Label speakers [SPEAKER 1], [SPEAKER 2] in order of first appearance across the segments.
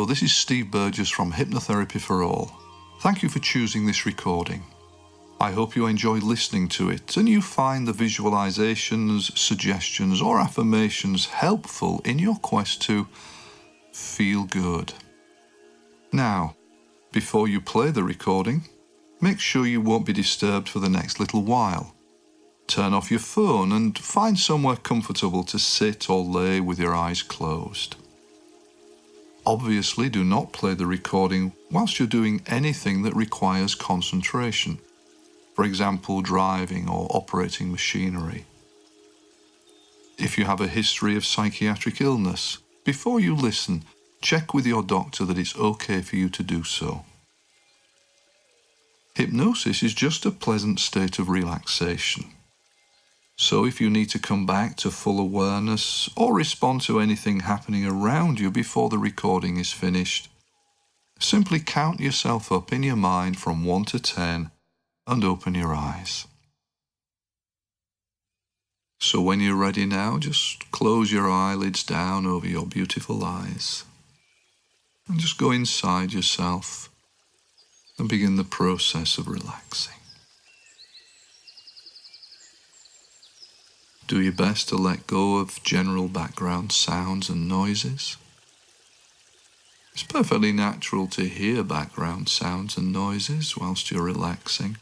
[SPEAKER 1] this is Steve Burgess from Hypnotherapy for All. Thank you for choosing this recording. I hope you enjoy listening to it and you find the visualizations, suggestions or affirmations helpful in your quest to feel good. Now, before you play the recording, make sure you won't be disturbed for the next little while. Turn off your phone and find somewhere comfortable to sit or lay with your eyes closed. Obviously, do not play the recording whilst you're doing anything that requires concentration. For example, driving or operating machinery. If you have a history of psychiatric illness, before you listen, check with your doctor that it's okay for you to do so. Hypnosis is just a pleasant state of relaxation. So if you need to come back to full awareness or respond to anything happening around you before the recording is finished, simply count yourself up in your mind from 1 to 10 and open your eyes. So when you're ready now, just close your eyelids down over your beautiful eyes and just go inside yourself and begin the process of relaxing. Do your best to let go of general background sounds and noises. It's perfectly natural to hear background sounds and noises whilst you're relaxing.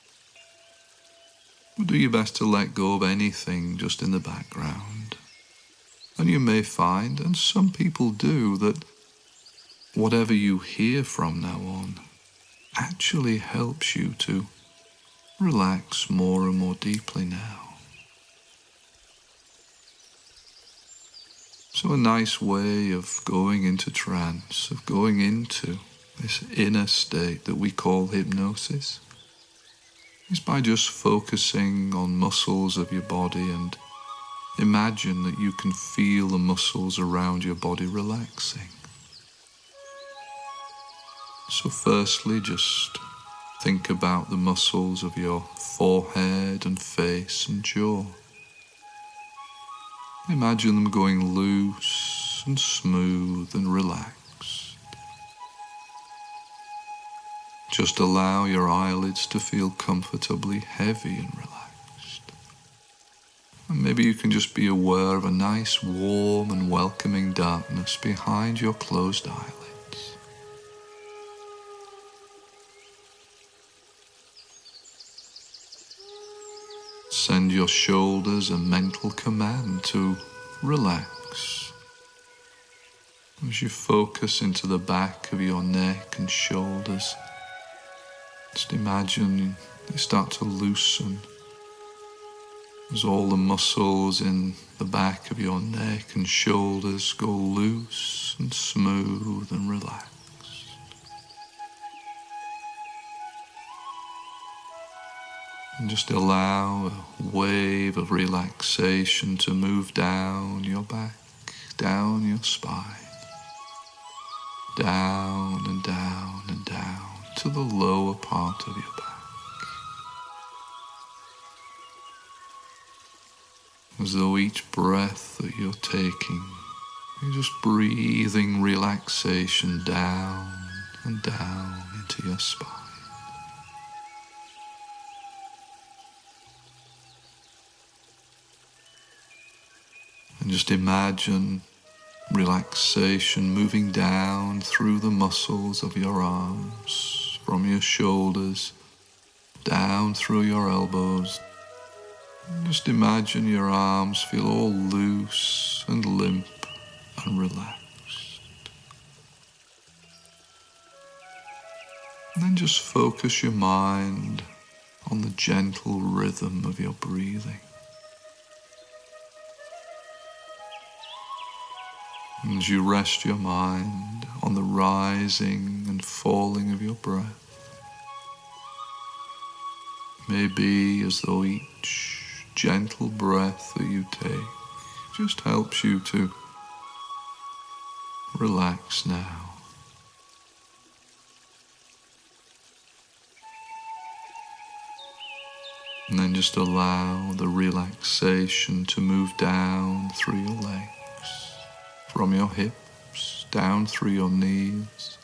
[SPEAKER 1] Do your best to let go of anything just in the background. And you may find, and some people do, that whatever you hear from now on actually helps you to relax more and more deeply now. So a nice way of going into trance, of going into this inner state that we call hypnosis, is by just focusing on muscles of your body and imagine that you can feel the muscles around your body relaxing. So firstly, just think about the muscles of your forehead and face and jaw. Imagine them going loose and smooth and relaxed. Just allow your eyelids to feel comfortably heavy and relaxed. And maybe you can just be aware of a nice warm and welcoming darkness behind your closed eyelids. Send your shoulders a mental command to relax. As you focus into the back of your neck and shoulders, just imagine they start to loosen as all the muscles in the back of your neck and shoulders go loose and smooth and relaxed. And just allow a wave of relaxation to move down your back, down your spine, down and down and down to the lower part of your back. As though each breath that you're taking, you're just breathing relaxation down and down into your spine. And just imagine relaxation moving down through the muscles of your arms, from your shoulders, down through your elbows. And just imagine your arms feel all loose and limp and relaxed. And then just focus your mind on the gentle rhythm of your breathing. As you rest your mind on the rising and falling of your breath, it may be as though each gentle breath that you take just helps you to relax now. And then just allow the relaxation to move down through your legs, from your hips down through your knees,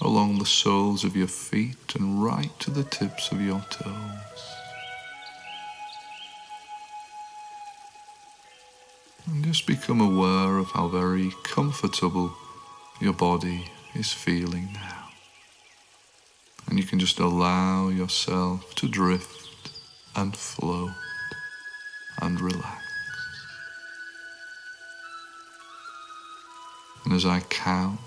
[SPEAKER 1] along the soles of your feet and right to the tips of your toes. And just become aware of how very comfortable your body is feeling now. And you can just allow yourself to drift and float and relax. And as I count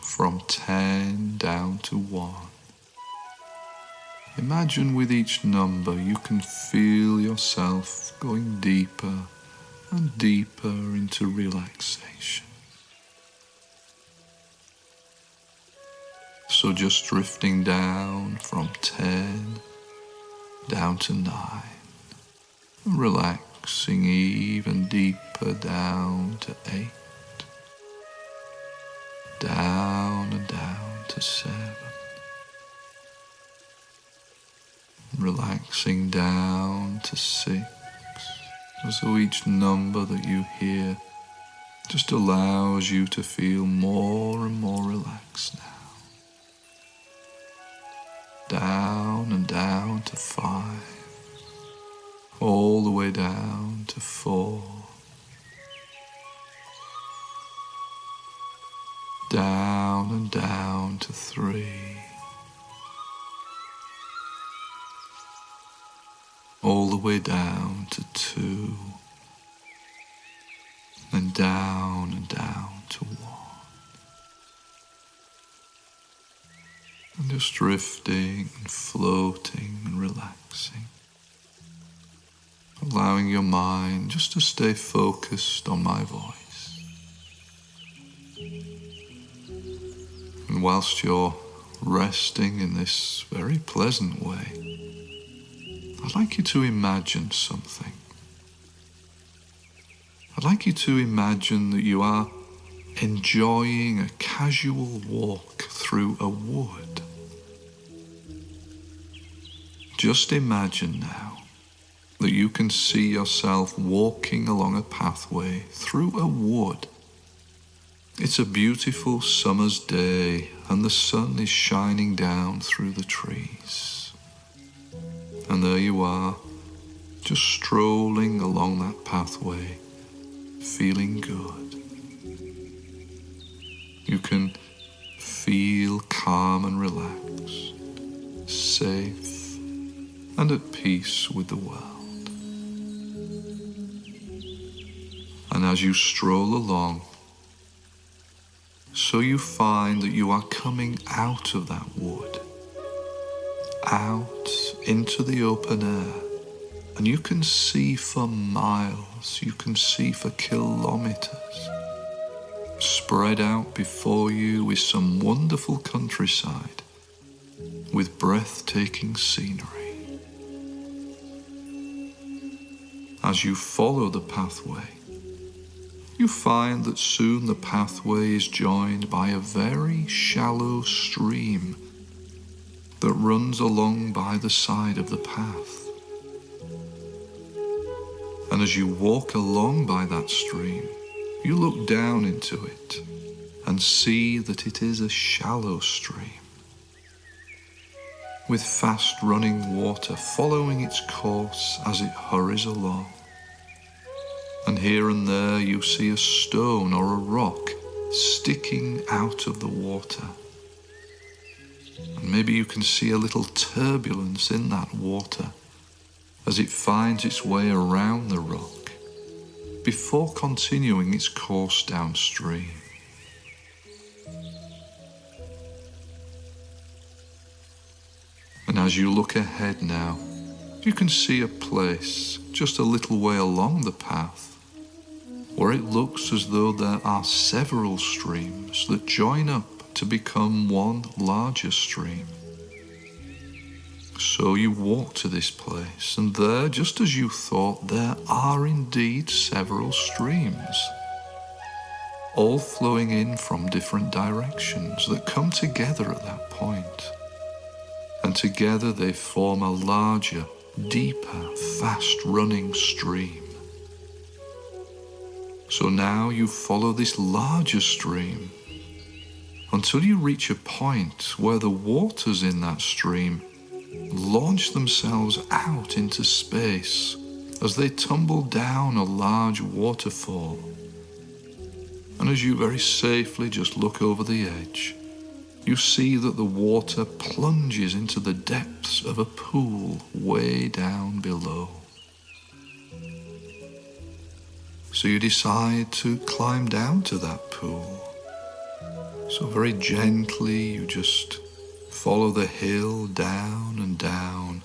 [SPEAKER 1] from 10 down to 1, imagine with each number you can feel yourself going deeper and deeper into relaxation. So just drifting down from 10 down to 9, and relaxing even deeper down to 8, down and down to 7, relaxing down to 6, as though each number that you hear just allows you to feel more and more relaxed now. Down and down to 5, all the way down to 4, down and down to 3, all the way down to 2, and down to 1. And just drifting and floating and relaxing, allowing your mind just to stay focused on my voice. And whilst you're resting in this very pleasant way, I'd like you to imagine something. I'd like you to imagine that you are enjoying a casual walk through a wood. Just imagine now that you can see yourself walking along a pathway through a wood. It's a beautiful summer's day and the sun is shining down through the trees. And there you are, just strolling along that pathway, feeling good. You can feel calm and relaxed, safe and at peace with the world. And as you stroll along, so you find that you are coming out of that wood, out into the open air, and you can see for miles, you can see for kilometers. Spread out before you is some wonderful countryside with breathtaking scenery. As you follow the pathway, you find that soon the pathway is joined by a very shallow stream that runs along by the side of the path. And as you walk along by that stream, you look down into it and see that it is a shallow stream with fast running water following its course as it hurries along. And here and there you see a stone or a rock sticking out of the water. And maybe you can see a little turbulence in that water as it finds its way around the rock before continuing its course downstream. And as you look ahead now, you can see a place just a little way along the path where it looks as though there are several streams that join up to become one larger stream. So you walk to this place, and there, just as you thought, there are indeed several streams, all flowing in from different directions that come together at that point. And together they form a larger, deeper, fast-running stream. So now you follow this larger stream until you reach a point where the waters in that stream launch themselves out into space as they tumble down a large waterfall. And as you very safely just look over the edge, you see that the water plunges into the depths of a pool way down below. So you decide to climb down to that pool. So very gently you just follow the hill down and down,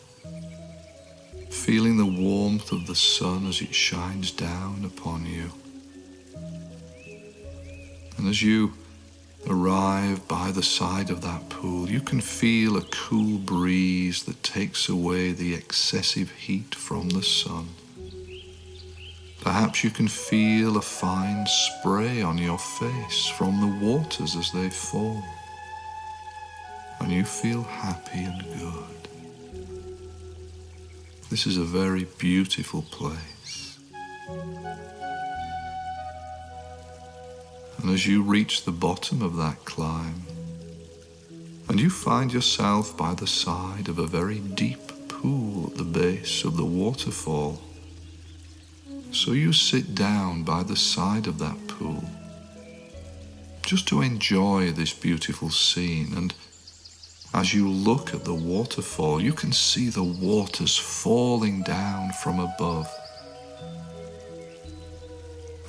[SPEAKER 1] feeling the warmth of the sun as it shines down upon you. And as you arrive by the side of that pool, you can feel a cool breeze that takes away the excessive heat from the sun. Perhaps you can feel a fine spray on your face from the waters as they fall, and you feel happy and good. This is a very beautiful place. And as you reach the bottom of that climb, and you find yourself by the side of a very deep pool at the base of the waterfall, so you sit down by the side of that pool just to enjoy this beautiful scene. And as you look at the waterfall, you can see the waters falling down from above.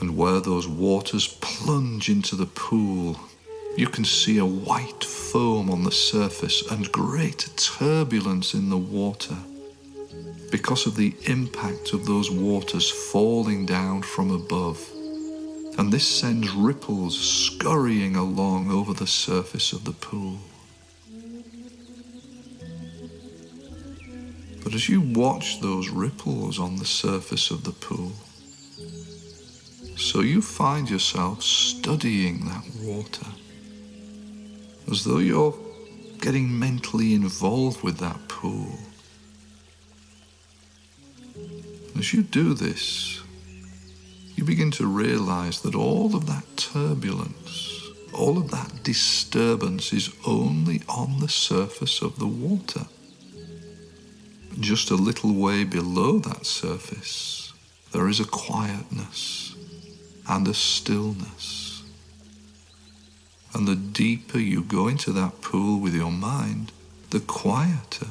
[SPEAKER 1] And where those waters plunge into the pool, you can see a white foam on the surface and great turbulence in the water because of the impact of those waters falling down from above. And this sends ripples scurrying along over the surface of the pool. But as you watch those ripples on the surface of the pool, so you find yourself studying that water, as though you're getting mentally involved with that pool. As you do this, you begin to realize that all of that turbulence, all of that disturbance is only on the surface of the water. Just a little way below that surface, there is a quietness and a stillness. And the deeper you go into that pool with your mind, the quieter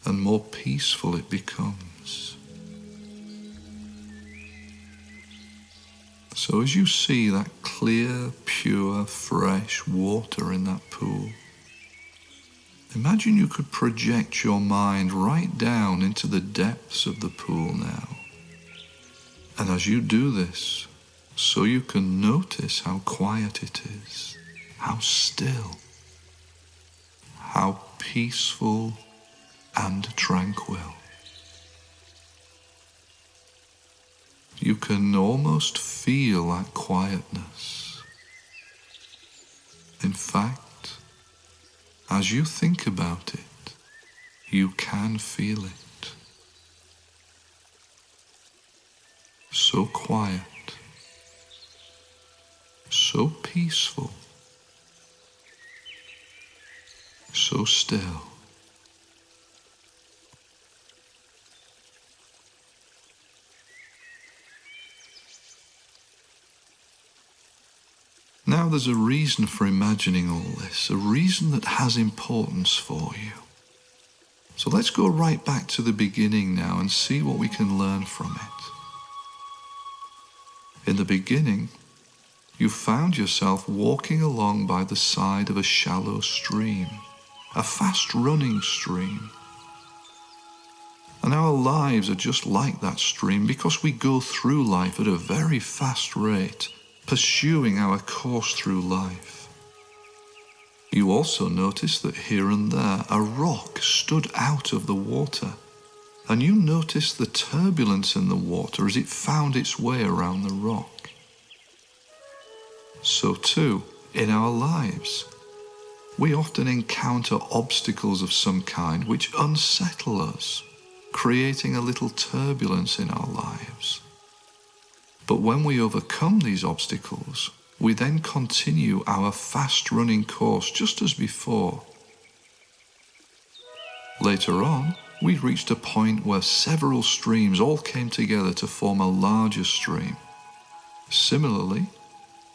[SPEAKER 1] and more peaceful it becomes. So as you see that clear, pure, fresh water in that pool, imagine you could project your mind right down into the depths of the pool now. And as you do this, so you can notice how quiet it is, how still, how peaceful and tranquil. You can almost feel that quietness. In fact, as you think about it, you can feel it. So quiet, so peaceful, so still. Now there's a reason for imagining all this, a reason that has importance for you. So let's go right back to the beginning now and see what we can learn from it. In the beginning, you found yourself walking along by the side of a shallow stream, a fast-running stream. And our lives are just like that stream because we go through life at a very fast rate, pursuing our course through life. You also notice that here and there a rock stood out of the water, and you noticed the turbulence in the water as it found its way around the rock. So too, in our lives, we often encounter obstacles of some kind which unsettle us, creating a little turbulence in our lives. But when we overcome these obstacles, we then continue our fast-running course just as before. Later on, we reached a point where several streams all came together to form a larger stream. Similarly,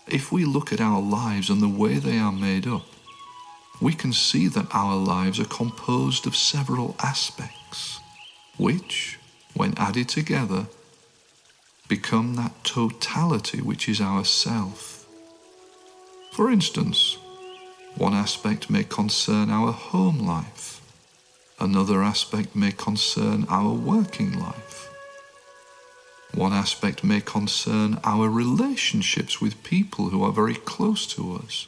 [SPEAKER 1] if we look at our lives and the way they are made up, we can see that our lives are composed of several aspects, which, when added together, become that totality which is our self. For instance, one aspect may concern our home life, another aspect may concern our working life. One aspect may concern our relationships with people who are very close to us.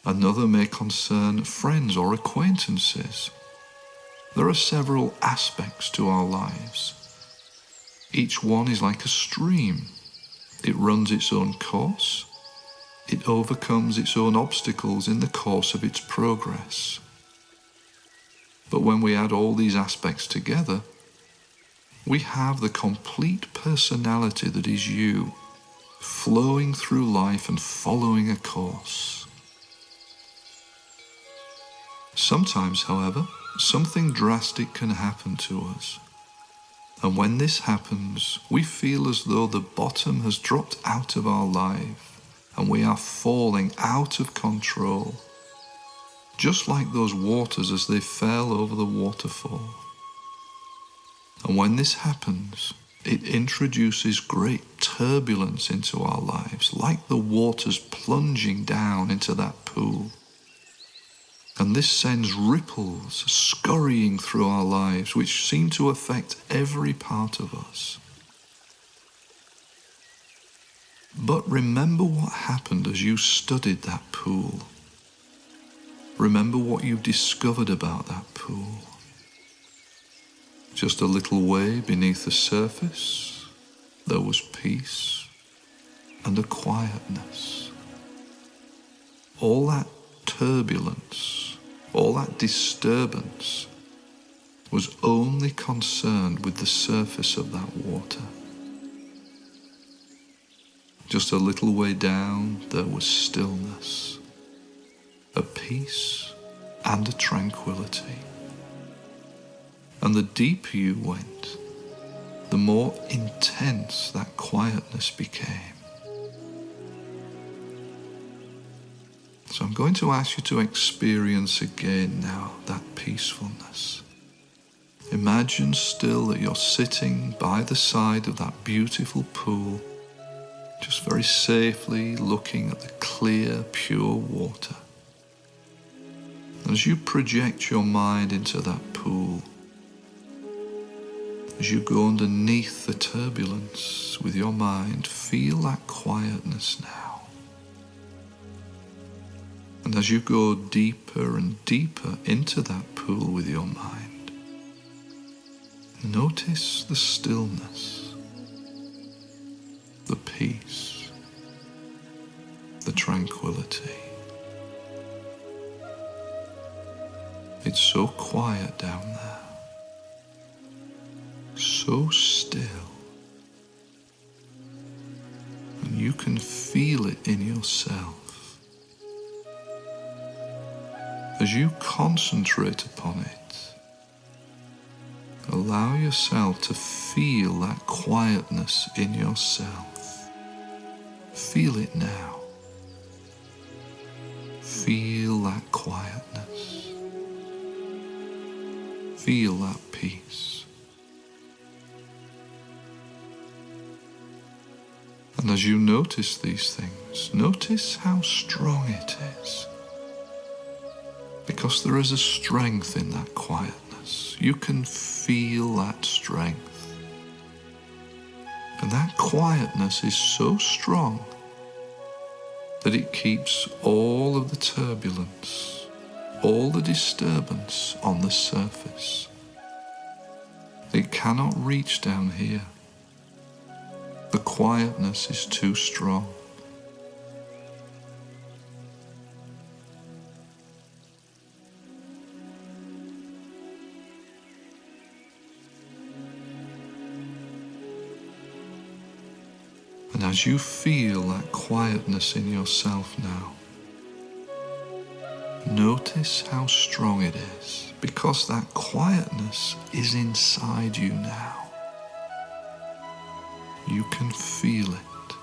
[SPEAKER 1] Another may concern friends or acquaintances. There are several aspects to our lives. Each one is like a stream. It runs its own course. It overcomes its own obstacles in the course of its progress. But when we add all these aspects together, we have the complete personality that is you, flowing through life and following a course. Sometimes, however, something drastic can happen to us. And when this happens, we feel as though the bottom has dropped out of our life and we are falling out of control, just like those waters as they fell over the waterfall. And when this happens, it introduces great turbulence into our lives, like the waters plunging down into that pool. And this sends ripples scurrying through our lives, which seem to affect every part of us. But remember what happened as you studied that pool. Remember what you discovered about that pool. Just a little way beneath the surface, there was peace and a quietness. All that turbulence, all that disturbance was only concerned with the surface of that water. Just a little way down, there was stillness, a peace and a tranquility. And the deeper you went, the more intense that quietness became. So I'm going to ask you to experience again now that peacefulness. Imagine still that you're sitting by the side of that beautiful pool, just very safely looking at the clear, pure water. As you project your mind into that pool, as you go underneath the turbulence with your mind, feel that quietness now. And as you go deeper and deeper into that pool with your mind, notice the stillness, the peace, the tranquility. It's so quiet down there, so still, and you can feel it in yourself. As you concentrate upon it, allow yourself to feel that quietness in yourself. Feel it now. Feel that quietness. Feel that peace. And as you notice these things, notice how strong it is. Because there is a strength in that quietness. You can feel that strength. And that quietness is so strong that it keeps all of the turbulence, all the disturbance on the surface. It cannot reach down here. The quietness is too strong. And as you feel that quietness in yourself now, notice how strong it is, because that quietness is inside you now. You can feel it.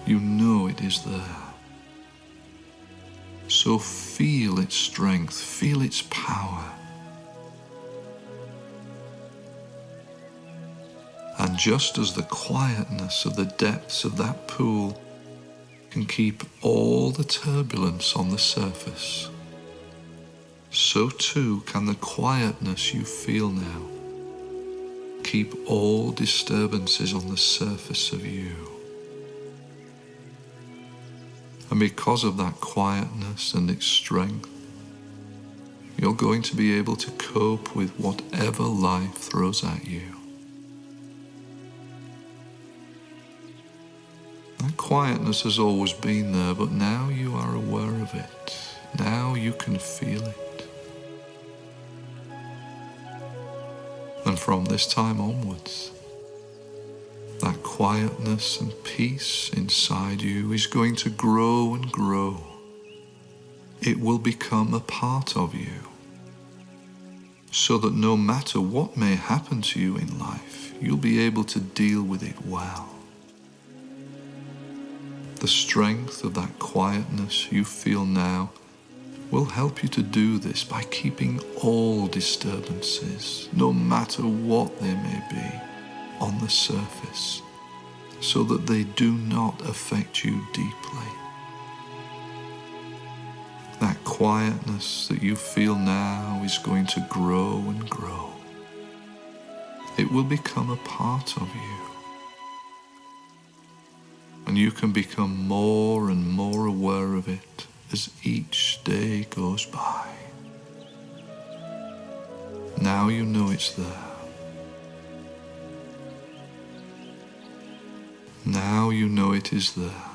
[SPEAKER 1] You know it is there. So feel its strength, feel its power. And just as the quietness of the depths of that pool can keep all the turbulence on the surface, so too can the quietness you feel now keep all disturbances on the surface of you. And because of that quietness and its strength, you're going to be able to cope with whatever life throws at you. That quietness has always been there, but now you are aware of it. Now you can feel it. And from this time onwards, that quietness and peace inside you is going to grow and grow. It will become a part of you, so that no matter what may happen to you in life, you'll be able to deal with it well. The strength of that quietness you feel now will help you to do this by keeping all disturbances, no matter what they may be, on the surface, so that they do not affect you deeply. That quietness that you feel now is going to grow and grow. It will become a part of you. And you can become more and more aware of it as each day goes by. Now you know it's there. Now you know it is there.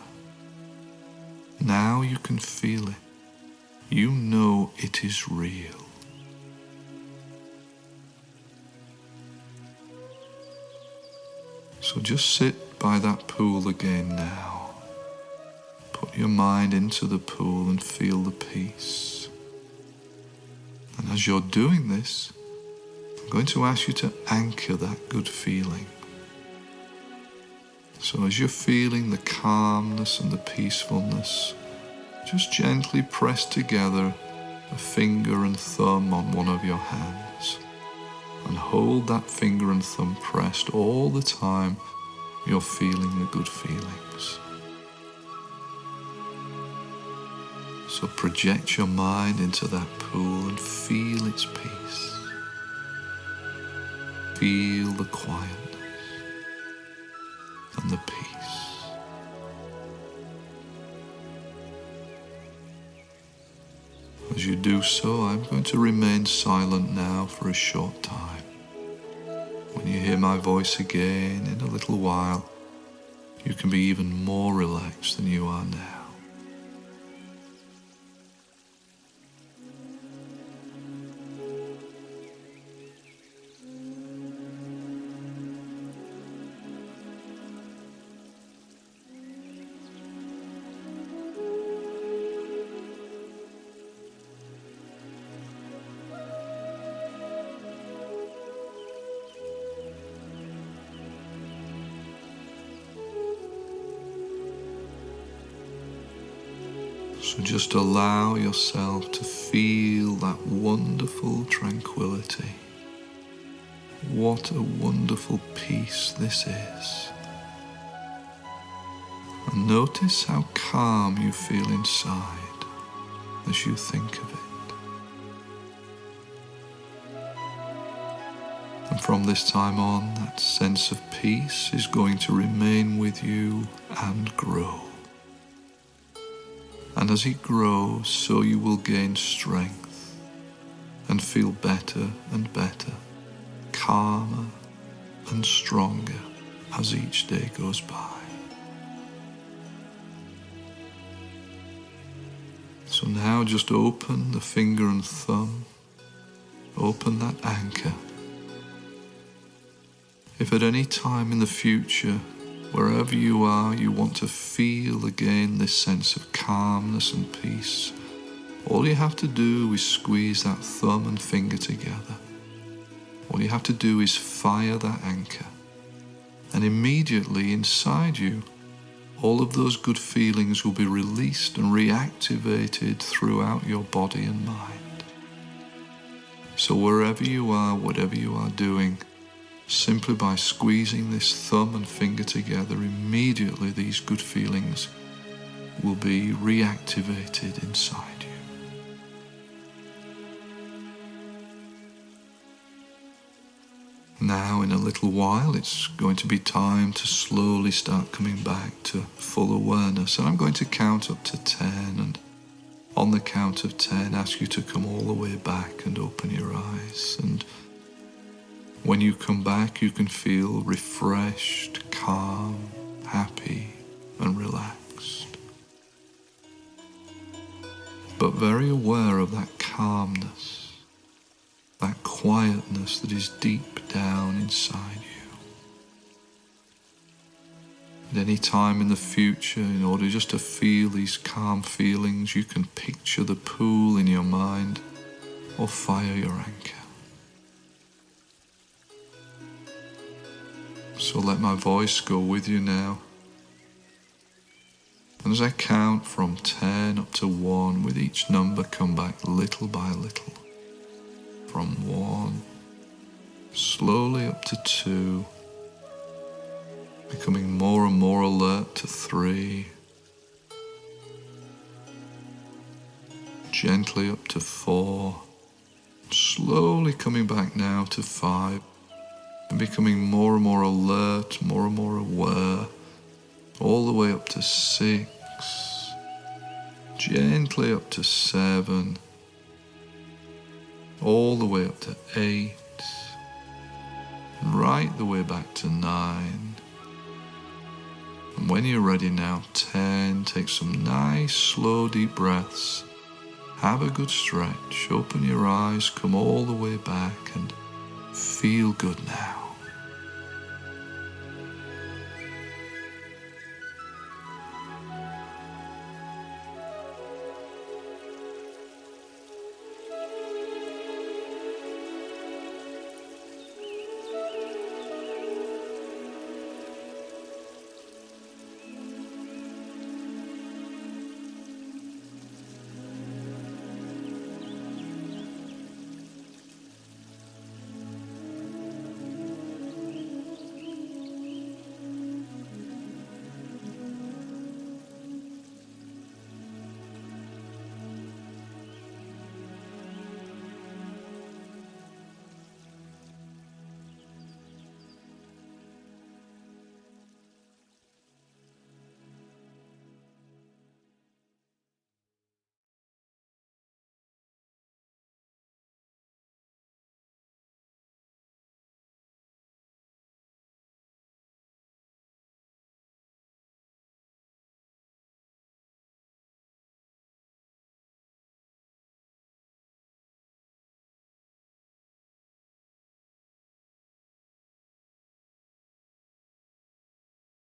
[SPEAKER 1] Now you can feel it. You know it is real. So just sit by that pool again now. Put your mind into the pool and feel the peace. And as you're doing this, I'm going to ask you to anchor that good feeling. So as you're feeling the calmness and the peacefulness, just gently press together a finger and thumb on one of your hands and hold that finger and thumb pressed all the time you're feeling the good feelings. So project your mind into that pool and feel its peace. Feel the quietness and the peace. As you do so, I'm going to remain silent now for a short time. When you hear my voice again in a little while, you can be even more relaxed than you are now. So just allow yourself to feel that wonderful tranquility. What a wonderful peace this is. And notice how calm you feel inside as you think of it. And from this time on, that sense of peace is going to remain with you and grow. And as it grows, so you will gain strength and feel better and better, calmer and stronger as each day goes by. So now just open the finger and thumb, open that anchor. If at any time in the future, Wherever you are, you want to feel again this sense of calmness and peace. All you have to do is squeeze that thumb and finger together. All you have to do is fire that anchor. And immediately inside you, all of those good feelings will be released and reactivated throughout your body and mind. So wherever you are, whatever you are doing, simply by squeezing this thumb and finger together, immediately these good feelings will be reactivated inside you. Now, in a little while, it's going to be time to slowly start coming back to full awareness. And I'm going to count up to 10, and on the count of 10, ask you to come all the way back and open your eyes. And when you come back, you can feel refreshed, calm, happy, and relaxed. But very aware of that calmness, that quietness that is deep down inside you. At any time in the future, in order just to feel these calm feelings, you can picture the pool in your mind or fire your anchor. So let my voice go with you now. And as I count from 10 up to 1, with each number come back little by little. From 1, slowly up to 2, becoming more and more alert to 3, gently up to 4, slowly coming back now to 5, and becoming more and more alert, more and more aware, all the way up to 6, gently up to 7, all the way up to 8, right the way back to 9. And when you're ready now, 10, take some nice, slow, deep breaths. Have a good stretch, open your eyes, come all the way back and feel good now.